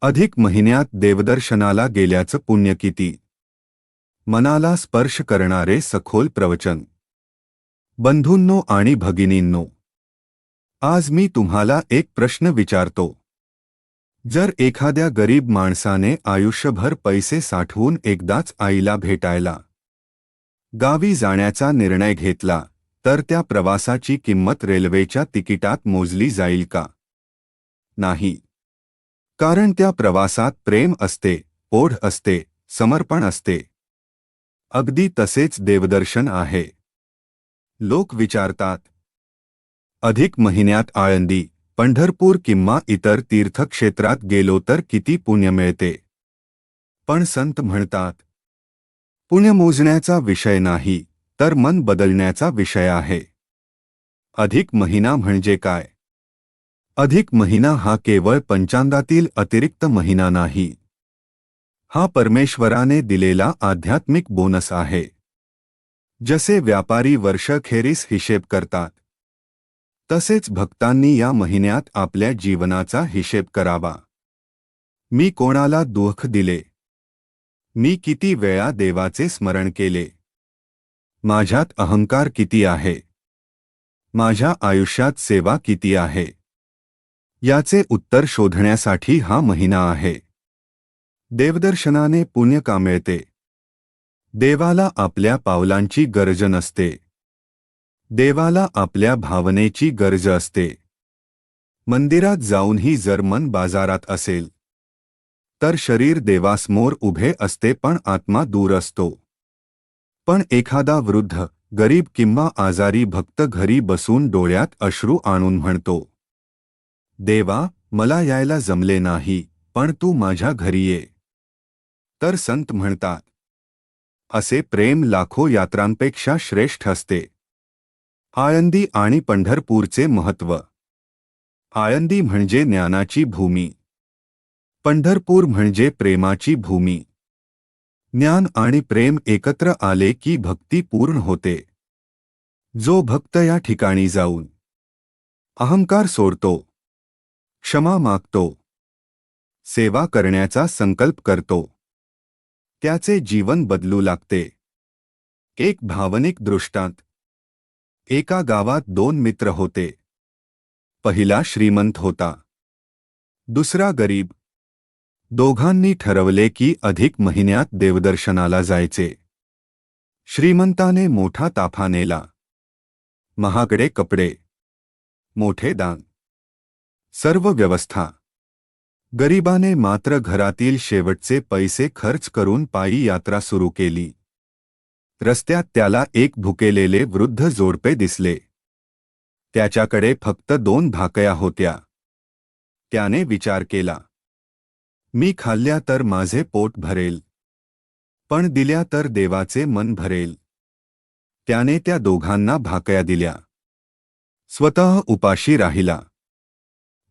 अधिक महिन्यात देवदर्शनाला गेल्याचं पुण्य किती? मनाला स्पर्श करणारे सखोल प्रवचन. बंधूंनो आणि भगिनींनो, आज मी तुम्हाला एक प्रश्न विचारतो. जर एखाद्या गरीब माणसाने आयुष्यभर पैसे साठवून एकदाच आईला भेटायला गावी जाण्याचा निर्णय घेतला, तर त्या प्रवासाची किंमत रेल्वेच्या तिकिटात मोजली जाईल का? नाही. कारण त्या प्रवासात प्रेम असते, ओढ असते, समर्पण असते. अगदी तसेच देवदर्शन आहे. लोक विचारतात, अधिक महिन्यात आळंदी, पंढरपूर किंवा इतर तीर्थक्षेत्रात गेलो तर किती पुण्य मिळते? पण संत म्हणतात, पुण्य मोजण्याचा विषय नाही, तर मन बदलण्याचा विषय आहे. अधिक महिना म्हणजे काय? अधिक महिना हा केवळ पंचांगातील अतिरिक्त महिना नाही. हा परमेश्वराने दिलेला आध्यात्मिक बोनस आहे. जसे व्यापारी वर्षखेरीस हिशेब करतात, तसेच भक्तांनी या महिन्यात आपल्या जीवनाचा हिशेब करावा. मी कोणाला दुःख दिले? मी किती वेळा देवाचे स्मरण केले? माझ्यात अहंकार किती आहे? माझ्या आयुष्यात सेवा किती आहे? याचे उत्तर शोधण्यासाठी हा महिना आहे. देवदर्शनाने पुण्य का मिळते? देवाला आपल्या पावलांची गरज नसते. देवाला आपल्या भावनेची गरज असते. मंदिरात जाऊनही जर मन बाजारात असेल, तर शरीर देवासमोर उभे असते पण आत्मा दूर असतो. पण एखादा वृद्ध, गरीब किंवा आजारी भक्त घरी बसून डोळ्यात अश्रू आणून म्हणतो, देवा, मला यायला जमले नाही, पण तू माझ्या घरी ये. तर संत म्हणतात, असे प्रेम लाखो यात्रांपेक्षा श्रेष्ठ असते. आळंदी आणि पंढरपूरचे महत्त्व. आळंदी म्हणजे ज्ञानाची भूमी. पंढरपूर म्हणजे प्रेमाची भूमी. ज्ञान आणि प्रेम एकत्र आले की भक्ती पूर्ण होते. जो भक्त या ठिकाणी जाऊन अहंकार सोडतो, क्षमा मागतो, सेवा करण्याचा संकल्प करतो, त्याचे जीवन बदलू लागते. एक भावनिक दृष्टांत. एका गावात दोन मित्र होते. पहिला श्रीमंत होता, दुसरा गरीब. दोघांनी ठरवले की अधिक महिन्यात देवदर्शनाला जायचे. श्रीमंताने मोठा ताफा नेला. महागडे कपडे, मोठे दान, सर्व व्यवस्था. गरीबाने मात्र घरातील शेवटचे पैसे खर्च करून पायी यात्रा सुरू केली. रस्त्यात त्याला एक भुकेलेले वृद्ध जोडपे दिसले. त्याच्याकडे फक्त 2 भाकया होत्या. त्याने विचार केला, मी खाल्ल्या तर माझे पोट भरेल, पण दिल्या तर देवाचे मन भरेल. त्याने त्या दोघांना भाकया दिल्या. स्वतः उपाशी राहिला.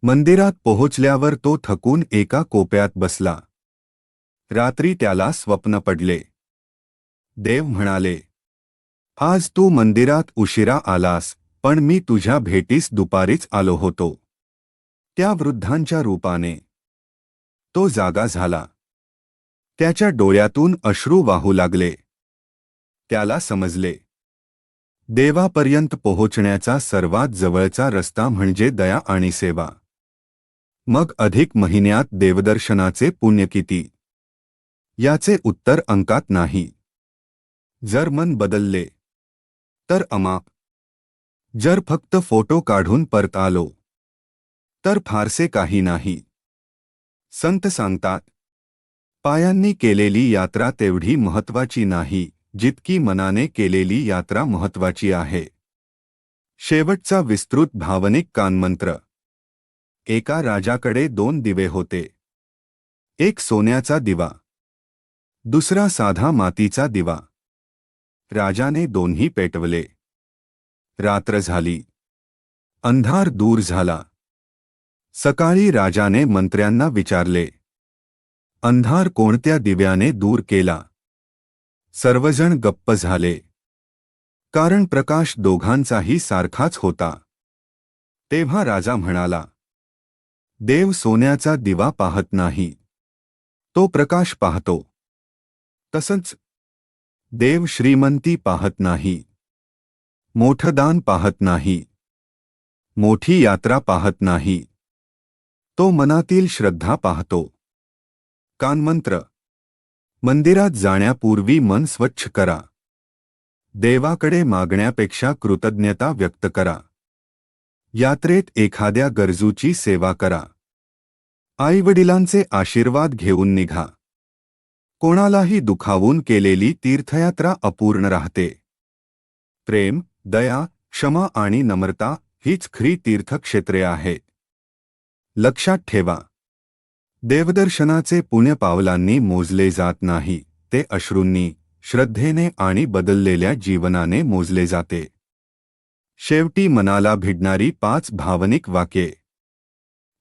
मंदिरात पोहोचल्यावर तो थकून एका कोपऱ्यात बसला. रात्री त्याला स्वप्न पडले. देव म्हणाले, आज तू मंदिरात उशिरा आलास, पण मी तुझ्या भेटीस दुपारीच आलो होतो. त्या वृद्धांच्या रूपाने. तो जागा झाला. त्याच्या डोळ्यातून अश्रू वाहू लागले. त्याला समजले, देवापर्यंत पोहोचण्याचा सर्वात जवळचा रस्ता म्हणजे दया आणि सेवा. मग अधिक महिन्यात देवदर्शनाचे पुण्य किती? याचे उत्तर अंकात नाही. जर मन बदलले तर अमाप. जर फक्त फोटो काढून परत आलो तर फारसे काही नाही. संत सांगतात, पायांनी केलेली यात्रा तेवढी महत्त्वाची नाही, जितकी मनाने केलेली यात्रा महत्त्वाची आहे. शेवटचा विस्तृत भावनिक कानमंत्र. एका राजाकडे 2 दिवे होते. एक सोन्याचा दिवा, दुसरा साधा मातीचा दिवा. राजाने दोन्ही पेटवले. रात्र झाली. अंधार दूर झाला. सकाळी राजाने मंत्र्यांना विचारले, अंधार कोणत्या दिव्याने दूर केला? सर्वजण गप्प झाले. कारण प्रकाश दोघांचाही सारखाच होता. तेव्हा राजा म्हणाला, देव सोन्याचा दिवा पाहत नाही, तो प्रकाश पाहतो. तसंच देव श्रीमंती पाहत नाही, मोठं दान पाहत नाही, मोठी यात्रा पाहत नाही, तो मनातील श्रद्धा पाहतो. कानमंत्र. मंदिरात जाण्यापूर्वी मन स्वच्छ करा. देवाकडे मागण्यापेक्षा कृतज्ञता व्यक्त करा. यात्रेत एखाद्या गरजूची सेवा करा. आईवडिलांचे आशीर्वाद घेऊन निघा. कोणालाही दुखावून केलेली तीर्थयात्रा अपूर्ण राहते. प्रेम, दया, क्षमा आणि नम्रता हीच खरी तीर्थक्षेत्रे आहेत. लक्षात ठेवा, देवदर्शनाचे पुण्य पावलांनी मोजले जात नाही, ते अश्रूंनी, श्रद्धेने आणि बदललेल्या जीवनाने मोजले जाते. शेवटी मनाला भिडणारी 5 भावनिक वाक्ये.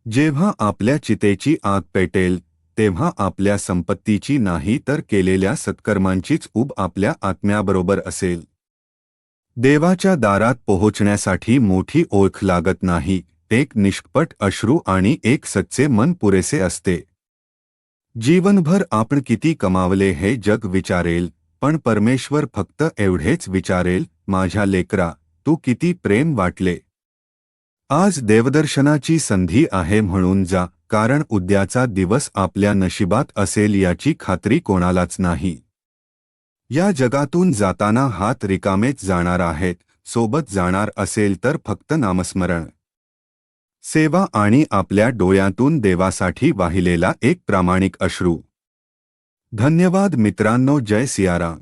जेव्हा आपल्या चितेची आग पेटेल, तेव्हा आपल्या संपत्तीची नाही तर केलेल्या सत्कर्मांचीच ऊब आपल्या आत्म्याबरोबर असेल. देवाच्या दारात पोहोचण्यासाठी मोठी ओळख लागत नाही, एक निष्कपट अश्रू आणि एक सच्चे मन पुरेसे असते. जीवनभर आपण किती कमावले हे जग विचारेल, पण परमेश्वर फक्त एवढेच विचारेल, माझ्या लेकरा, तू किती प्रेम वाटले. आज देवदर्शनाची संधी आहे म्हणून जा, कारण उद्याचा दिवस आपल्या नशिबात असेल याची खात्री कोणालाच नाही. या जगातून जाताना हात रिकामेच जाणार आहेत, सोबत जाणार असेल तर फक्त नामस्मरण, सेवा आणि आपल्या डोळ्यातून देवासाठी वाहिलेला एक प्रामाणिक अश्रू. धन्यवाद मित्रांनो. जय सियाराम.